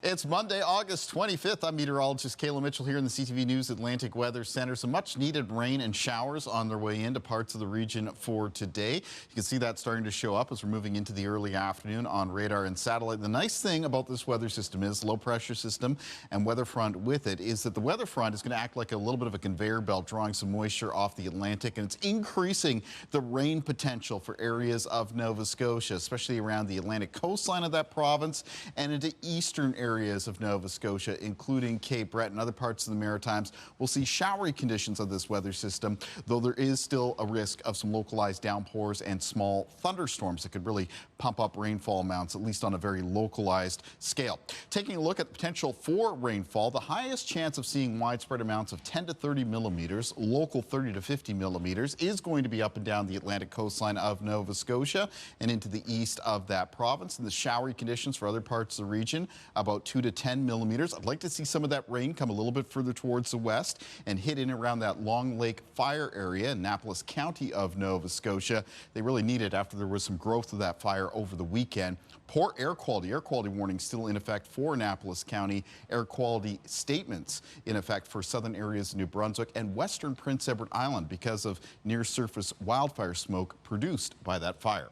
It's Monday, August 25th. I'm meteorologist Kalin Mitchell here in the CTV News Atlantic Weather Center. Some much needed rain and showers on their way into parts of the region for today. You can see that starting to show up as we're moving into the early afternoon on radar and satellite. The nice thing about this weather system is low pressure system and weather front with it is that the weather front is going to act like a little bit of a conveyor belt, drawing some moisture off the Atlantic, and it's increasing the rain potential for areas of Nova Scotia, especially around the Atlantic coastline of that province and into eastern areas of Nova Scotia, including Cape Breton and other parts of the Maritimes. We'll see showery conditions of this weather system, though there is still a risk of some localized downpours and small thunderstorms that could really pump up rainfall amounts, at least on a very localized scale. Taking a look at the potential for rainfall, the highest chance of seeing widespread amounts of 10 to 30 millimeters, local 30 to 50 millimeters, is going to be up and down the Atlantic coastline of Nova Scotia and into the east of that province. And the showery conditions for other parts of the region, about 2 to 10 millimeters. I'd like to see some of that rain come a little bit further towards the west and hit in around that Long Lake fire area in Annapolis County of Nova Scotia. They really need it after there was some growth of that fire over the weekend. Poor air quality warning still in effect for Annapolis County. Air quality statements in effect for southern areas of New Brunswick and western Prince Edward Island because of near surface wildfire smoke produced by that fire.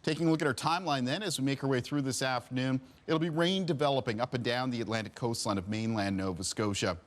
Taking a look at our timeline then as we make our way through this afternoon, it'll be rain developing up and down the Atlantic coastline of mainland Nova Scotia.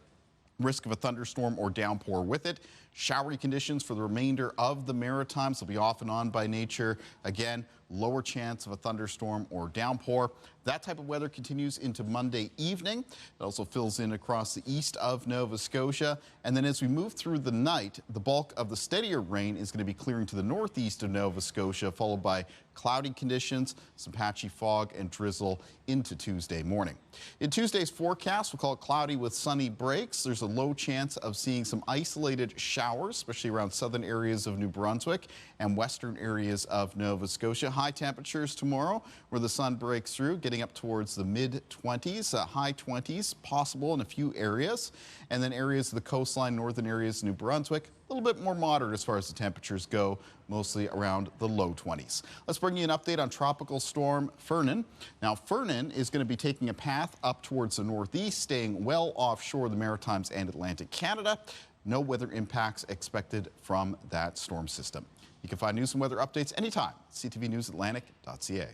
Risk of a thunderstorm or downpour with it. Showery conditions for the remainder of the Maritimes will be off and on by nature. Again, lower chance of a thunderstorm or downpour. That type of weather continues into Monday evening. It also fills in across the east of Nova Scotia. And then as we move through the night, the bulk of the steadier rain is going to be clearing to the northeast of Nova Scotia, followed by cloudy conditions, some patchy fog and drizzle into Tuesday morning. In Tuesday's forecast, we'll call it cloudy with sunny breaks. There's a low chance of seeing some isolated showers, especially around southern areas of New Brunswick and western areas of Nova Scotia. High temperatures tomorrow where the sun breaks through, getting up towards the mid-20s, high 20s possible in a few areas. And then areas of the coastline, northern areas of New Brunswick, a little bit more moderate as far as the temperatures go, mostly around the low 20s. Let's bring you an update on Tropical Storm Fernan. Now, Fernan is going to be taking a path up towards the northeast, staying well offshore the Maritimes and Atlantic Canada. No weather impacts expected from that storm system. You can find news and weather updates anytime at ctvnewsatlantic.ca.